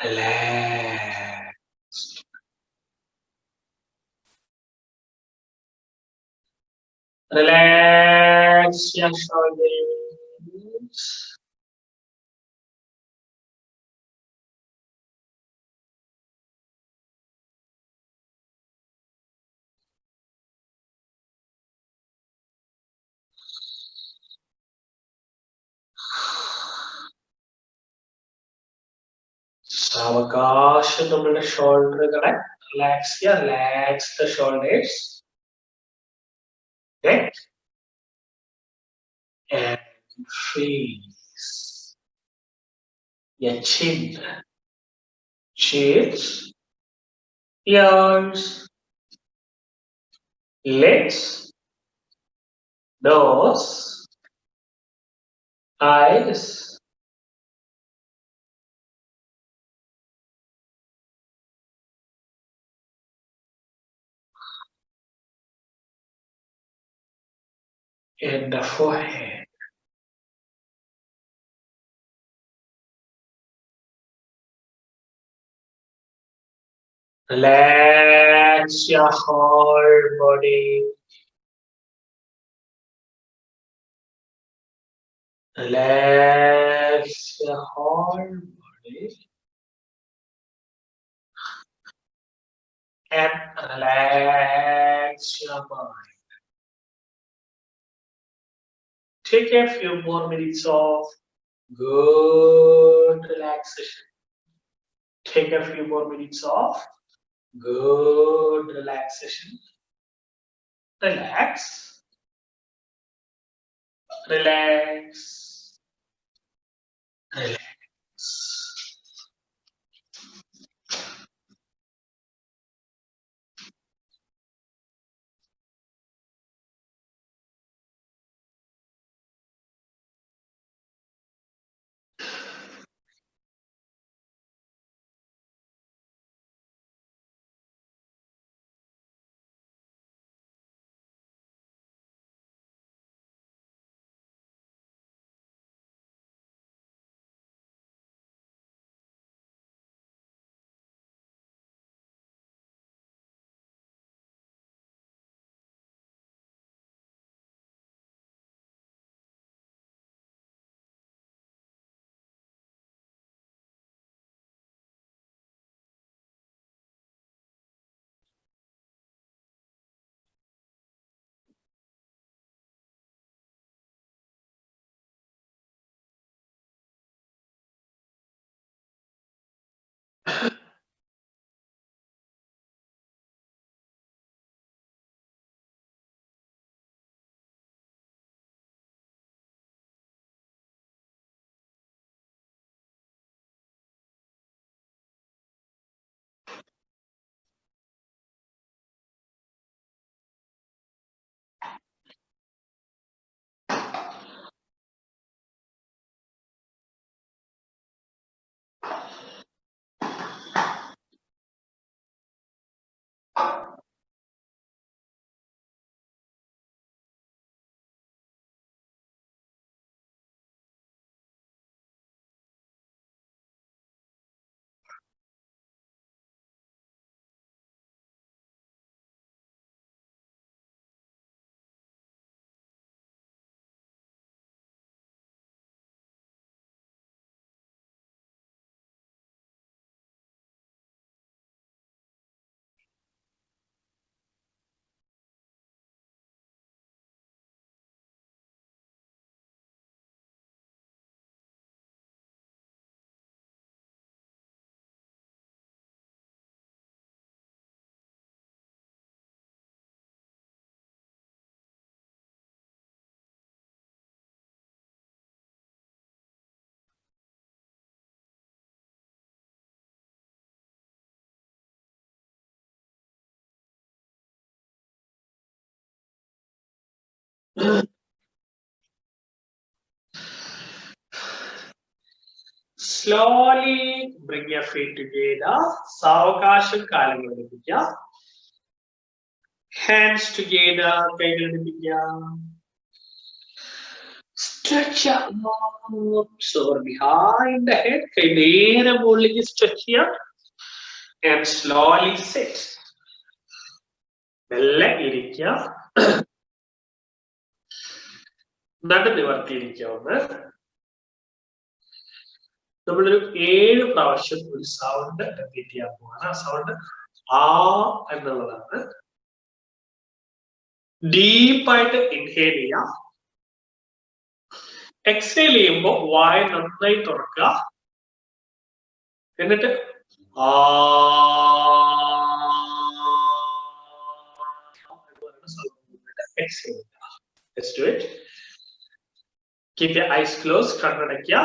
Relaxed. Relax your shoulders. സാവകാശം നമ്മുടെ ഷോൾഡറുകളെ റിലാക്സ് ചെയ്യുക. Relax the shoulders, neck and face. Your chin, cheeks, ears, lips, nose, eyes, and the forehead. Relax your whole body. Relax your whole body and relax your mind. Take a few more minutes of good relaxation. Take a few more minutes of good relaxation. Relax. Relax. Relax. Slowly bring your feet together. സാവകാശം കാലുകൾ എടുപ്പിക്കുക. Hands together. കൈകൾ എടുപ്പിക്കുക. stretch arms over behind the head. കൈ നേരെ മുകളിലേക്ക് stretch ചെയ്യാം. And slowly sit. മെല്ലെ ഇരിക്കുക. നടു നിവർത്തിയിരിക്കാവുന്ന നമ്മളൊരു 7 പ്രാവശ്യം ഒരു സൗണ്ട് റിപ്പീറ്റ് ചെയ്യാൻ പോവാണ്. ആ സൗണ്ട് ആ എന്നുള്ളതാണ്. ഡീപ്പായിട്ട് ഇൻഹേൽ ചെയ്യാം. എക്സേൽ ചെയ്യുമ്പോൾ വായ നന്നായി തുറക്കുക. എന്നിട്ട് ആ exhale. Let's do it. Keep your eyes closed. കണ്ണടയ്ക്കുക.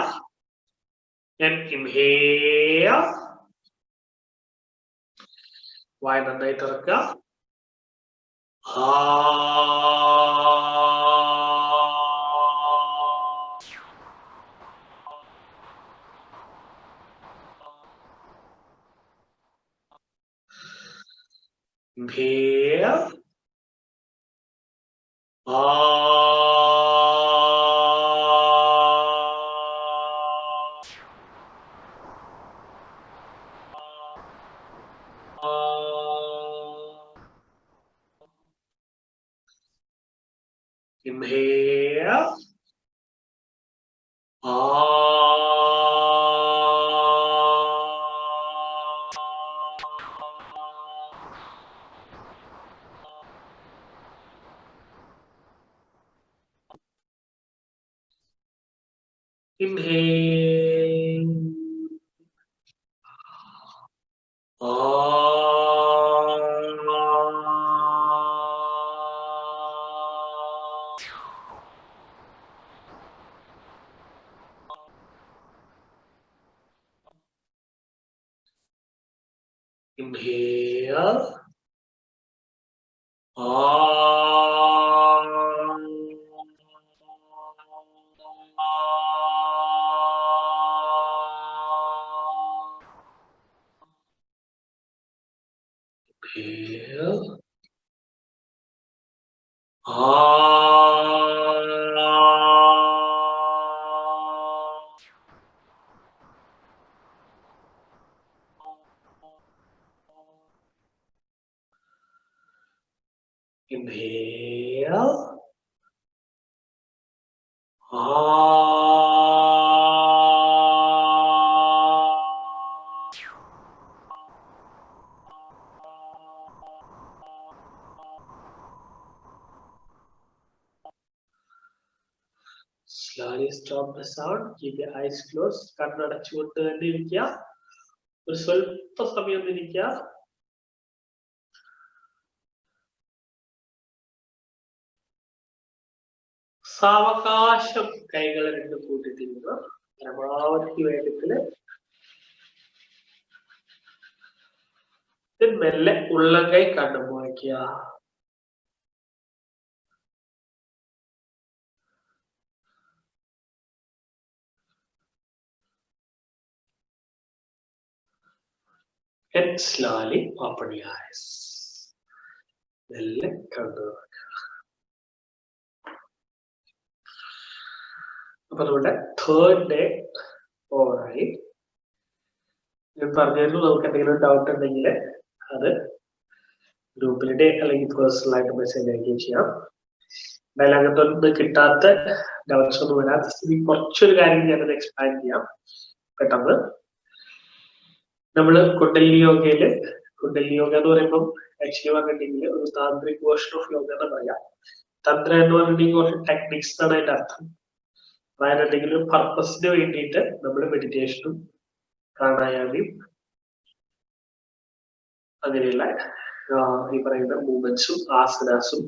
And inhale. വായ നന്നായി തുറക്കുക. Inhale. Inhale. Inhale. Inhale. Inhale. Inhale. Slowly stop the sound. Keep your eyes closed. കണ്ണടച്ചുകൊണ്ട് തന്നെ ഇരിക്കുക. ഒരു സ്വല്പ സമയം ഇരിക്കുക. സാവകാശം കൈകളെ രണ്ടും കൂട്ടിത്തിരിക്കുക. പരമാവധി വേഗത്തില് മെല്ലെ ഉള്ളംകൈ കണ്ണും വയ്ക്കുക. And slowly open your eyes. മെല്ലെ കണ്ണു. അപ്പൊ നമ്മുടെ തേർഡ് ഡേ ഓവറായി. ഞാൻ പറഞ്ഞിരുന്നു നമുക്ക് എന്തെങ്കിലും ഡൗട്ട് ഉണ്ടെങ്കിൽ അത് ഗ്രൂപ്പിലിടെ അല്ലെങ്കിൽ പേഴ്സണൽ ആയിട്ട് മെസ്സേജ് അയക്കുകയും ചെയ്യാം. എന്തായാലും അങ്ങനത്തെ കിട്ടാത്ത ഡൗട്ട്സ് ഒന്നും വരാത്ത സ്ഥിതി കുറച്ചൊരു കാര്യം ഞാനത് എക്സ്പ്ലെയിൻ ചെയ്യാം പെട്ടെന്ന്. നമ്മള് കുണ്ടലിനി യോഗയില്, കുണ്ടലിനി യോഗ എന്ന് പറയുമ്പോൾ ആക്ച്വലി പറഞ്ഞിട്ടുണ്ടെങ്കിൽ ഒരു താന്ത്രിക് വേർഷൻ ഓഫ് യോഗ എന്ന് പറയാം. തന്ത്ര എന്ന് പറഞ്ഞിട്ടുണ്ടെങ്കിൽ കുറച്ച് ടെക്നിക്സ് എന്നാണ് അതിന്റെ അർത്ഥം. അതായത് എന്തെങ്കിലും ഒരു പർപ്പസിന് വേണ്ടിയിട്ട് നമ്മൾ മെഡിറ്റേഷനും പ്രാണായാമയും അങ്ങനെയുള്ള ഈ പറയുന്ന മൂവ്മെന്റ്സും ആസനാസും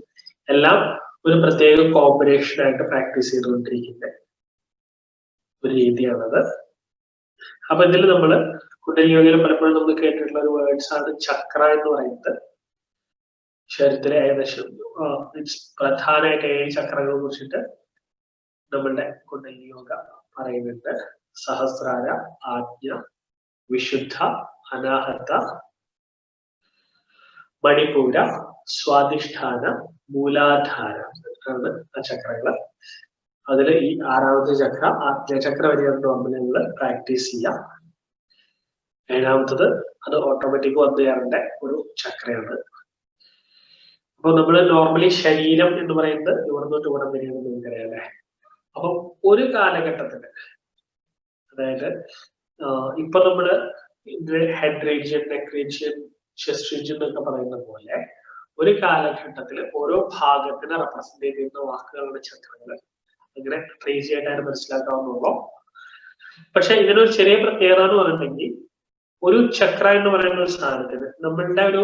എല്ലാം ഒരു പ്രത്യേക കോമ്പിനേഷൻ ആയിട്ട് പ്രാക്ടീസ് ചെയ്തുകൊണ്ടിരിക്കുന്ന ഒരു രീതിയാണത്. അപ്പൊ ഇതിൽ നമ്മള് കുണ്ടലിനി യോഗയിൽ പലപ്പോഴും നമ്മൾ കേട്ടിട്ടുള്ള ഒരു വേർഡ്സ് ആണ് ചക്ര എന്ന് പറയുന്നത്. ശരീരത്തിലെ ഏകദേശം പ്രധാനമായിട്ട് 7 ചക്രങ്ങളെ കുറിച്ചിട്ട് നമ്മളുടെ കുണ്ടലിനി യോഗ പറയുന്നുണ്ട്. സഹസ്രാര, ആജ്ഞ, വിശുദ്ധ, അനാഹത, മണിപൂര, സ്വാധിഷ്ഠാന, മൂലാധാര ആണ് ആ ചക്രങ്ങള്. അതിൽ ഈ ആറാമത്തെ ചക്ര ആജ്ഞാചക്ര വരെയാണ് നോർമലി നമ്മൾ പ്രാക്ടീസ് ചെയ്യാം. ഏഴാമത്തത് അത് ഓട്ടോമാറ്റിക് വന്നു കയറേണ്ട ഒരു ചക്രയാണ്. അപ്പൊ നമ്മൾ നോർമലി ശരീരം എന്ന് പറയുന്നത് ഇവിടെ തൊട്ട് ഇവിടെ വരെയാണ് നിങ്ങൾക്കറിയാം അല്ലെ. അപ്പൊ ഒരു കാലഘട്ടത്തിന്, അതായത് ഇപ്പൊ നമ്മള് head region, neck region, chest region എന്നൊക്കെ പറയുന്ന പോലെ ഒരു കാലഘട്ടത്തിൽ ഓരോ ഭാഗത്തിനെ റെപ്രസെന്റ് ചെയ്യുന്ന വാക്കുകളുടെ ചക്രങ്ങൾ അങ്ങനെ ട്രേസ് ചെയ്യാനായിട്ട് മനസ്സിലാക്കാവുന്നുള്ളൂ. പക്ഷെ ഇതിനൊരു ചെറിയ പ്രത്യേകത എന്ന് പറഞ്ഞിട്ടുണ്ടെങ്കിൽ ഒരു ചക്ര എന്ന് പറയുന്ന ഒരു സ്ഥാനത്തിന് നമ്മളുടെ ഒരു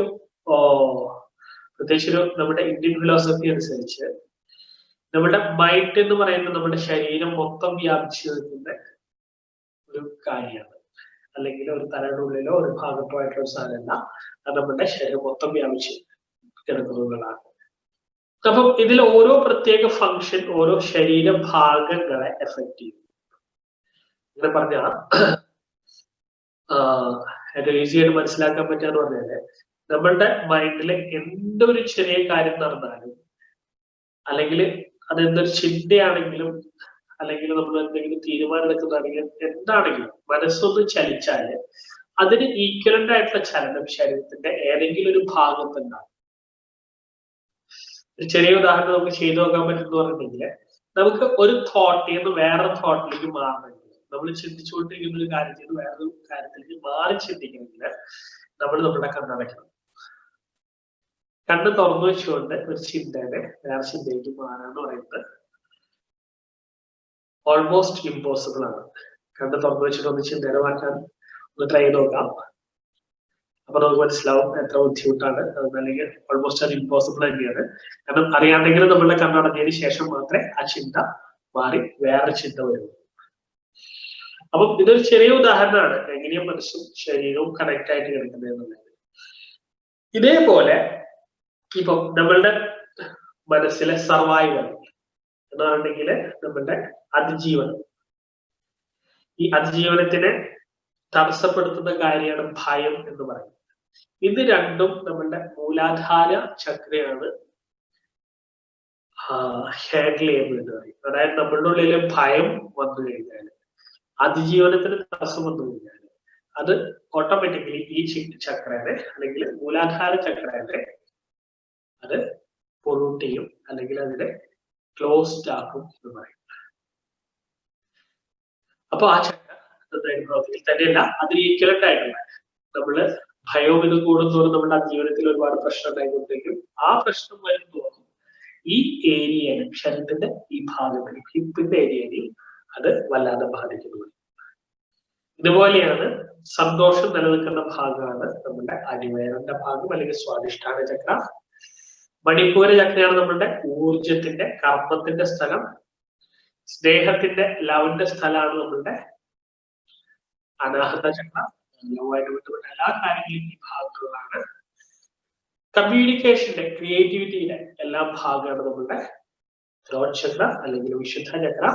പ്രത്യേകിച്ച് നമ്മുടെ ഇന്ത്യൻ ഫിലോസഫി അനുസരിച്ച് നമ്മുടെ മൈൻഡ് എന്ന് പറയുന്നത് നമ്മുടെ ശരീരം മൊത്തം വ്യാപിച്ചു നിൽക്കുന്ന ഒരു കാര്യമാണ്. അല്ലെങ്കിൽ ഒരു തലയുടെ ഉള്ളിലോ ഒരു ഭാഗത്തോ ആയിട്ടുള്ള സാധനമല്ല, അത് നമ്മുടെ ശരീരം മൊത്തം വ്യാപിച്ച് കിടക്കുന്നതാണ്. അപ്പം ഇതിൽ ഓരോ പ്രത്യേക ഫങ്ഷൻ ഓരോ ശരീരഭാഗങ്ങളെ എഫക്ട് ചെയ്യും. ഇങ്ങനെ പറഞ്ഞാൽ ഏറ്റവും ഈസി ആയിട്ട് മനസ്സിലാക്കാൻ പറ്റുകയെന്ന് പറഞ്ഞാല് നമ്മളുടെ മൈൻഡില് എന്തൊരു ചെറിയ കാര്യം നടന്നാലും, അല്ലെങ്കിൽ അതെന്തൊരു ചിന്തയാണെങ്കിലും, അല്ലെങ്കിൽ നമ്മൾ എന്തെങ്കിലും തീരുമാനം എടുക്കുന്നതാണെങ്കിലും, എന്താണെങ്കിലും മനസ്സൊന്ന് ചലിച്ചാല് അതിന് ഈക്വലന്റ് ആയിട്ടുള്ള ചലനം ശരീരത്തിന്റെ ഏതെങ്കിലും ഒരു ഭാഗത്തുണ്ടാകും. ഒരു ചെറിയ ഉദാഹരണം നമുക്ക് ചെയ്തു നോക്കാൻ പറ്റുമെന്ന് പറഞ്ഞിട്ടുണ്ടെങ്കിൽ, നമുക്ക് ഒരു തോട്ടിൽ നിന്ന് വേറൊരു തോട്ടിലേക്ക് മാറണമെങ്കിൽ, നമ്മൾ ചിന്തിച്ചുകൊണ്ടിരിക്കുന്ന ഒരു കാര്യത്തിൽ നിന്ന് വേറൊരു കാര്യത്തിലേക്ക് മാറി ചിന്തിക്കണമെങ്കിൽ നമ്മൾ നമ്മുടെ കണ്ണടയ്ക്കണം. കണ്ണ് തുറന്നു വെച്ചുകൊണ്ട് ഒരു ചിന്തയുടെ വേറെ ചിന്തയിലേക്ക് മാറാന്ന് പറയുന്നത് ഓൾമോസ്റ്റ് ഇമ്പോസിബിൾ ആണ്. കണ്ണ് തുറന്നു വെച്ചിട്ട് ഒന്ന് ചിന്തയുടെ മാറ്റാൻ ഒന്ന് ട്രൈ ചെയ്ത് നോക്കാം. അപ്പൊ നമുക്ക് മനസ്സിലാവും എത്ര ബുദ്ധിമുട്ടാണ്, അല്ലെങ്കിൽ ഓൾമോസ്റ്റ് അത് ഇമ്പോസിബിൾ തന്നെയാണ്. കാരണം അറിയാണ്ടെങ്കിലും നമ്മളുടെ കണ്ണടഞ്ഞതിന് ശേഷം മാത്രമേ ആ ചിന്ത മാറി വേറെ ചിന്ത വരുള്ളൂ. അപ്പം ഇതൊരു ചെറിയ ഉദാഹരണമാണ് എങ്ങനെയും മനസ്സും ശരീരവും കണക്ട് ആയിട്ട് കിടക്കുന്നത് എന്നുള്ളത്. ഇതേപോലെ ഇപ്പം നമ്മളുടെ മനസ്സിലെ സർവൈവൽ എന്ന് പറഞ്ഞിട്ടുണ്ടെങ്കിൽ നമ്മളുടെ അതിജീവനം, ഈ അതിജീവനത്തിനെ തടസ്സപ്പെടുത്തുന്ന കാര്യമാണ് ഭയം എന്ന് പറയുന്നത്. ഇത് രണ്ടും നമ്മളുടെ മൂലാധാര ചക്രയാണ് ഹാൻഡിൽ ചെയ്യുന്നത് എന്ന് പറയും. അതായത് നമ്മളുടെ ഉള്ളിലെ ഭയം വന്നു കഴിഞ്ഞാൽ, അതിജീവനത്തിന് തടസ്സം വന്നു കഴിഞ്ഞാൽ, അത് ഓട്ടോമാറ്റിക്കലി ഈ ചക്രനെ അല്ലെങ്കിൽ മൂലാധാര ചക്രനെ അത് പൊള്യൂട്ട് ചെയ്യും, അല്ലെങ്കിൽ അതിനെ ക്ലോസ്ഡ് ആക്കും എന്ന് പറയും. അപ്പൊ ആ ചക്ര പ്രവൃത്തിയിൽ തന്നെയല്ല, അതിന് ഈക്വലന്റ് ആയിട്ടുള്ള, നമ്മള് ഭയവും ഇത് കൂടുന്തോറും നമ്മുടെ ജീവനത്തിൽ ഒരുപാട് പ്രശ്നം ഉണ്ടായിക്കൊണ്ടിരിക്കും. ആ പ്രശ്നം വരുന്തോറും ഈ ഏരിയയിൽ, ശരീരത്തിന്റെ ഈ ഭാഗത്തിൽ, ഹിപ്പിന്റെ ഏരിയയിൽ അത് വല്ലാതെ ബാധിക്കുന്നു. ഇതുപോലെയാണ് സന്തോഷം നിലനിൽക്കുന്ന ഭാഗമാണ് നമ്മുടെ അടിവയറിന്റെ ഭാഗം, അല്ലെങ്കിൽ സ്വാധിഷ്ഠാന ചക്ര. മണിപ്പൂര ചക്രയാണ് നമ്മളുടെ ഊർജത്തിന്റെ, കർമ്മത്തിന്റെ സ്ഥലം. സ്നേഹത്തിന്റെ, ലവിന്റെ സ്ഥലമാണ് നമ്മളുടെ അനാഹത ചക്ര. ലവുമായിട്ട് ബന്ധപ്പെട്ട എല്ലാ കാര്യങ്ങളും ഈ ഭാഗങ്ങളിലാണ്. കമ്മ്യൂണിക്കേഷന്റെ, ക്രിയേറ്റിവിറ്റിയുടെ എല്ലാ ഭാഗമാണ് നമ്മളുടെ ത്രോട്ട് ചക്ര അല്ലെങ്കിൽ വിശുദ്ധ ചക്ര.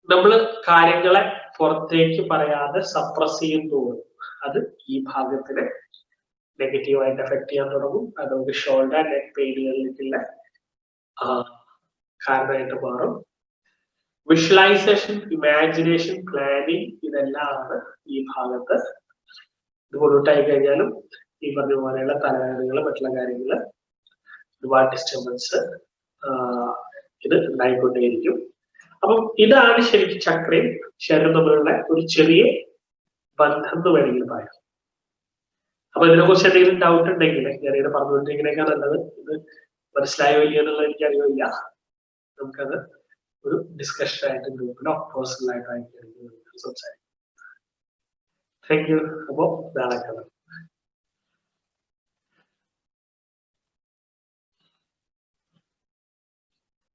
നമ്മള് കാര്യങ്ങളെ പുറത്തേക്ക് പറയാതെ സപ്രസ് ചെയ്യുന്നതോറും അത് ഈ ഭാഗത്തിന് നെഗറ്റീവായിട്ട് എഫക്ട് ചെയ്യാൻ തുടങ്ങും. അത് നമുക്ക് ഷോൾഡർ, നെക്ക് പെയിനുകളിലേക്കുള്ള കാരണമായിട്ട് മാറും. വിഷ്വലൈസേഷൻ, ഇമാജിനേഷൻ, പ്ലാനിങ്, ഇതെല്ലാമാണ് ഈ ഭാഗത്ത്. ഇത് പൊള്യൂട്ടായി കഴിഞ്ഞാലും ഈ പറഞ്ഞ പോലെയുള്ള തലവേദനകൾ, മറ്റുള്ള കാര്യങ്ങള്, ഒരുപാട് ഡിസ്റ്റർബൻസ് ഇത് ഉണ്ടായിക്കൊണ്ടേയിരിക്കും. അപ്പം ഇതാണ് ശരിക്കും ചക്രയും ശരീരം തമ്മിലുള്ള ഒരു ചെറിയ ബന്ധം എന്ന് വേണമെങ്കിൽ പറയാം. അപ്പൊ ഇതിനെ കുറിച്ച് എന്തെങ്കിലും ഡൗട്ട് ഉണ്ടെങ്കിൽ ഞാനിങ്ങനെ പറഞ്ഞുകൊണ്ടിരിക്കുന്നതിനേക്കാൾ നല്ലത് ഇത് മനസ്സിലായോ ഇല്ലയോ എന്നുള്ളത് എനിക്കറിയില്ല. നമുക്കത് ഒരു ഡിസ്കഷൻ ആയിട്ട് ഗ്രൂപ്പിലോ പേഴ്സണൽ ആയിട്ടോ സംസാരിക്കും. Thank you. അപ്പോ നാളെ കാണാം.